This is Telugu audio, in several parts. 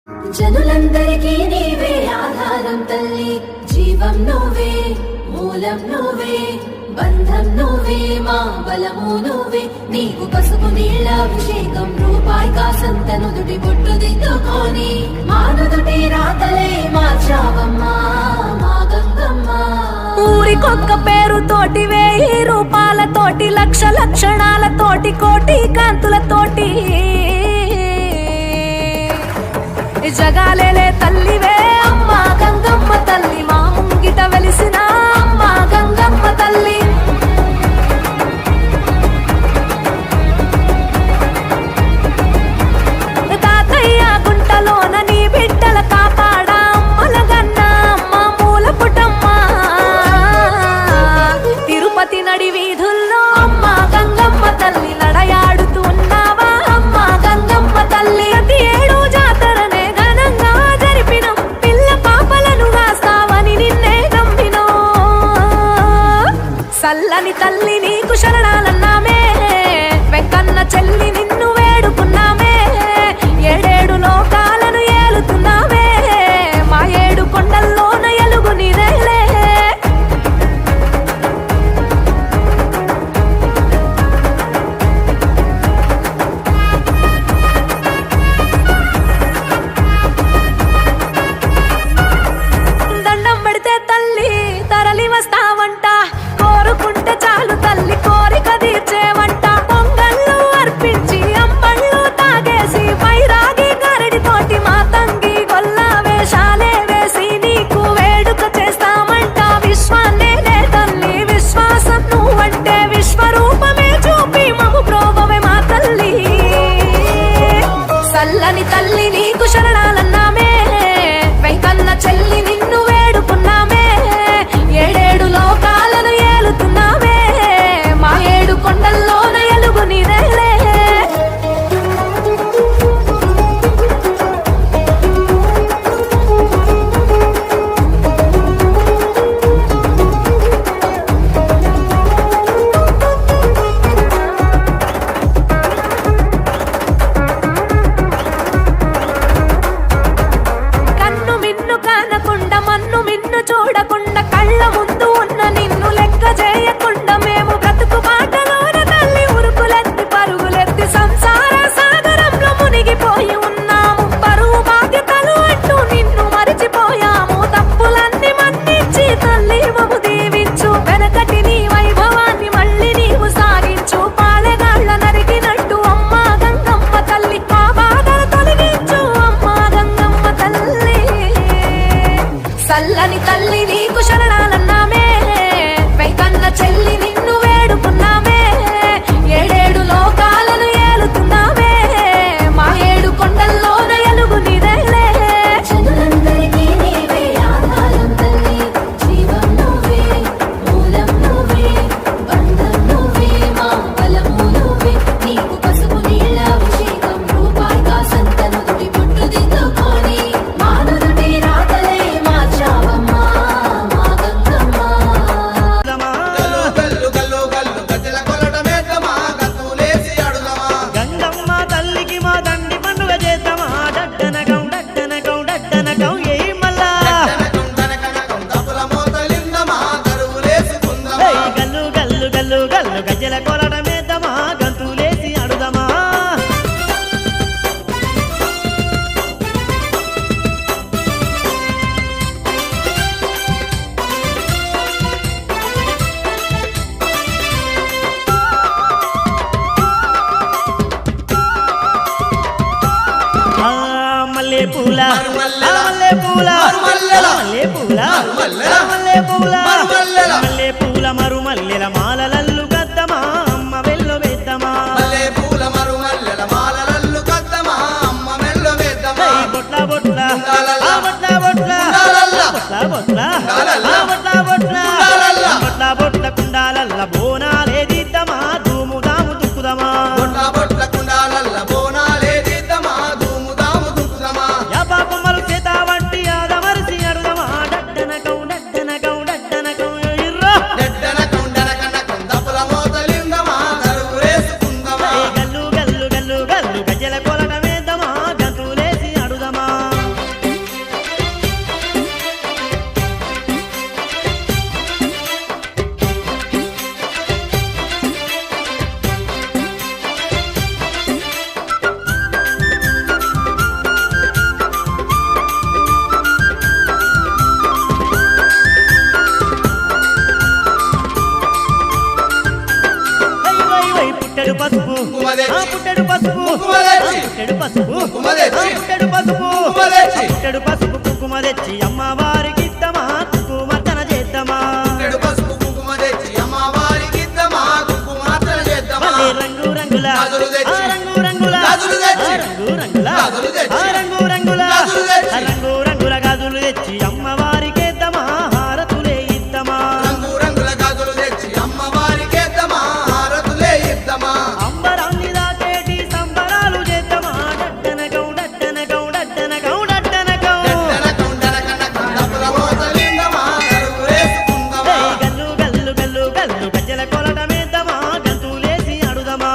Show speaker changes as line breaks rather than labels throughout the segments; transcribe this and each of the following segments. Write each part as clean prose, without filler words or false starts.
జనులందరికీ నీవే ఆధారం తల్లి, జీవం నువ్వే, మూలం నువ్వే, బంధం నువ్వే, మా బలము నువ్వే. నీకు పసుపు నీళ్ళ అభిషేకం, రూపాయి కాసంత నుదుటి బొట్టు దిద్దుకొని మానుదుటి రాతలే మార్చావమ్మా మా గంగమ్మ.
ఊరికొక్క పేరుతోటి 1000 రూపాయలతోటి, లక్ష లక్షణాలతోటి, కోటి కాంతులతోటి జగాలేలే తల్లివే అమ్మా గంగమ్మ తల్లి, మా ముంగిట వెలిసిన అమ్మా గంగమ్మ తల్లి. తాతయ్య గుంటలోన నీ బిడ్డల కాపాడా అమ్మల గన్న అమ్మ మూల పుటమ్మ. తిరుపతి నడి వీధుల్లో అమ్మ గంగమ్మ తల్లి, నడయాడుతున్నావా అమ్మ గంగమ్మ తల్లి. ప్రతి ఏడు జాతరనే ఘనంగా జరిపినం, పిల్ల పాపలను కాస్తావని నిన్నే నమ్మినో. సల్లని తల్లి నీకు శరణాలన్నామే, వెంకన్న చెల్లి నిన్ను వేడుకున్నామే. 7 లోకాలను ఏలుతున్నామే, మా 7 కొండల్లోన ఎలుగు నీదేలే. దండం పెడితే తల్లి తరలి వస్తావంట, కోరుకుంటే చాలు తల్లి కోరిక తీర్చేవంట. పొంగళ్ళు అర్పించి అంబళ్ళు తాగేసి, వైరాగి గరడితోటి మా తంగి గొల్ల వేషాలే వేసి నీకు వేడుక చేస్తామంట. విశ్వాన్నేలే తల్లి విశ్వాసం నువ్వంటే, విశ్వరూపమే చూపి మము ప్రోభవే మా తల్లి. సల్లని తల్లి నీకు శరణాలన్నామే, వెంకన్న చెల్లి నిన్ను వేడుకున్నామే. 7 లోకాలను ఏలుతున్నామే, మా 7 కొండల్లోన ఎలుగు నీదేలే. కన్ను మిన్ను కానకుండా, మన్ను మిన్ను చూడకుండా, కళ్ళ ముందు ఉన్న నిన్ను లెక్క చేయకుండా, మేము బ్రతుకు బాటలోన తల్లి ఉరుకులెత్తి పరుగులెత్తి సంసార సాగరంలో మునిగిపోయి ఉన్నాము. బరువు బాధ్యతలు అంటూ నిన్ను మరిచిపోయాము. తప్పులన్నీ మన్నించి తల్లి మము దీవించు, వెనకటి నీ వైభవాన్ని మళ్ళీ నీవు సాగించు. పాలెగాళ్ళ నరికినట్టు అమ్మా గంగమ్మ తల్లి, మా బాధలు తొలగించు అమ్మా గంగమ్మ తల్లి. సల్లని తల్లి నీకు శరణాలన్నామే, వెంకన్న చెల్లి నిన్ను వేడుకున్నామే. 7 లోకాలను ఏలుతున్నామే, మా 7 కొండల్లోన ఎలుగు నీదేలే.
జనులందరికీ నీవే ఆధారం తల్లి, జీవం నువ్వే, మూలం నువ్వే, బంధం నువ్వే, మా బలము నువ్వే. నీకు పసుపు నీళ్ళ అభిషేకం, రూపాయి కాసంత నుదుటి బొట్టు దిద్దుకొని మానుదుటి రాతలే మార్చావమ్మా మా గంగమ్మ.
గల్లు గల్లు గల్లు గజ్జల కొలటమేద్దామా, గంతులేసి అడుదమా.
గంగమ్మ తల్లికి మా దండి పండుగ చేద్దామా, డడ్డనకం డడ్డనకం డడ్డనకం ఏయ్ మల్లా.
డనకం డనకనకం డబ్బుల మోతలిందమా, దరువులేసుకుందమా.
ఏయ్ గల్లు గల్లు గల్లు గల్లు గజ్జల కొలటమేద్దామా, గంతులేసి అడుదమా. ఆ మల్లె పూల
మరుమల్లెల.
మల్లె పూల
మరుమల్లెల.
మల్లె పూల
మరుమల్లెల.
మల్లె పూల
మరుమల్లెల.
మల్లె పూల మరుమల్లెల మాలలల్లు గద్దమా, అమ్మ వెల్లో వేద్దమా.
మల్లె పూల మరుమల్లెల మాలలల్లు కద్దమా, అమ్మ మెల్లో వేద్దమా.
ఏయ్ బొట్ల బొట్ల
ఉండాలల్ల.
ఆ బొట్ల బొట్ల
ఉండాలల్ల.
బొట్ల బొట్ల
ఉండాలల్ల.
ఆ బొట్ల బొట్ల
ఉండాలల్ల.
బొట్ల బొట్ల కుండాలల్ల బోనాలే దిద్దమా, ధూము దాము దుక్కుదమా.
బొట్ల బొట్ల కుండాలల్ల బోనాలే దిద్దమా, ధూముదాము దుక్కుదమా.
యా పాపమ్మలు చేత వంటి ఆదమరిసి అడుదమా, డడ్డనకం డడ్డనకం డడ్డనకం ఇర్రా.
డెడ్డన తెచ్చి
పుట్టెడు పసుపు
కుంకుమ తెచ్చి
పుట్టెడు పసుపు
కుంకుమ తెచ్చి
పుట్టెడు పసుపు
కుంకుమ తెచ్చి
పుట్టెడు పసుపు కుంకుమ తెచ్చి అమ్మవారికి ఇద్దామా కుంకుమార్చన చేద్దామా
పుట్టెడు పసుపు కుంకుమ తెచ్చి అమ్మవారికి ఇద్దామా కుంకుమార్చన చేద్దామా
మళ్ళీ రంగు రంగుల
గాజులు తెచ్చి
రంగు రంగుల
గాజులు తెచ్చి
రంగు రంగుల
గాజులు తెచ్చి
రంగు రంగుల
గాజులు తెచ్చి
రంగు రంగుల గాజులు తెచ్చి అమ్మవారికి ఇద్దామా హారతులే ఇద్దామా
రంగు రంగుల గాజులు తెచ్చి అమ్మవారికి ఇద్దామా హారతులే ఇద్దామా
అంబరాన్ని దాకేటి సంబరాలు చేద్దామా డట్టనకం డట్టనకం డట్టనకం డట్టనకం
డనకం డప్పుల మోతలిందమా కరువేసుకుందమా
గల్లు గల్లు గల్లు గల్లు గజ్జల కొలటమేద్దామా గంతులేసి అడుదమా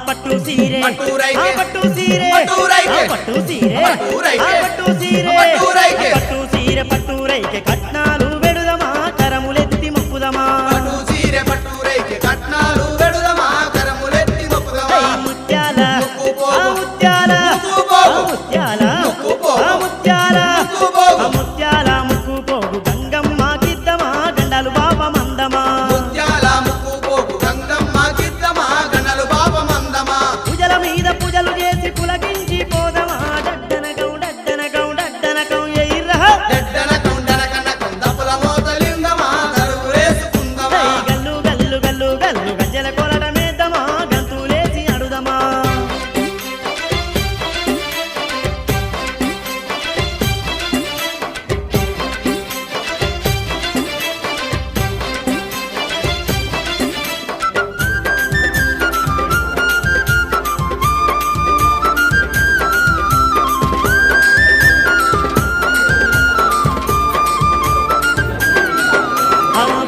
పట్టు సీరే
పట్టురైకే.
పట్టు సీరే
పట్టురైకే.
పట్టు సీరే
పట్టురైకే.
పట్టు సీరే
పట్టురైకే.
పట్టు సీరే పట్టురైకే కట్నాలు వెడుదమా కరములెత్తి మొక్కుదమా
పట్టు చీరె పట్టు రైకి కట్నాలు వెడుదమా కరములెత్తి మొక్కుదమా
ముత్యాల
ముక్కుపోగు.
ముత్యాల
ముక్కుపోగు.
ముత్యాల
ముక్కుపోగు.
ముత్యాల
ముక్కుపోగు.
ముత్యాల ముక్కు పోగు గంగమ్మ గిద్దమా గండాలు బాబా మందమా
ముత్యాల ముక్కు పోగు గంగమ్మ గిద్దమా గణలు పాపమందమా
పూజల మీద పూజలు చేసి పులకించి పోదమా డడ్డనకం డడ్డనకం డడ్డనకం ఎయిర్రహ
డెడ్డనకం డనకనకం దప్పుల మోతలిందమా కరువేసుకుందమా
గల్లు గల్లు గల్లు గల్లు గజ్జల కొలటమేద్దామా గంతులేసి అడుదమా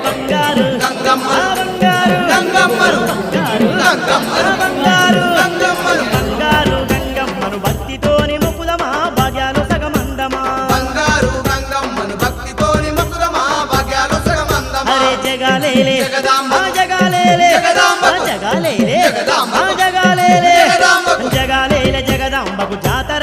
బంగారు
గంగమ్మను
బంగారు
గంగమ్మను
బంగారు
గంగమ్మను
బంగారు
గంగమ్మను
బంగారు గంగమ్మను భక్తితోని మొక్కుదమా భాగ్యాలు సగమందమా
బంగారు గంగమ్మను భక్తితోని మొక్కుదమా భాగ్యాలు సగమందమా
అరే జగాలేలే
జగదాంబ.
ఆ జగాలేలే
జగదాంబ.
ఆ జగాలేలే
జగదాంబ.
ఆ జగాలేలే
జగదాంబకు.
జగాలేలే జగదాంబకు జాతర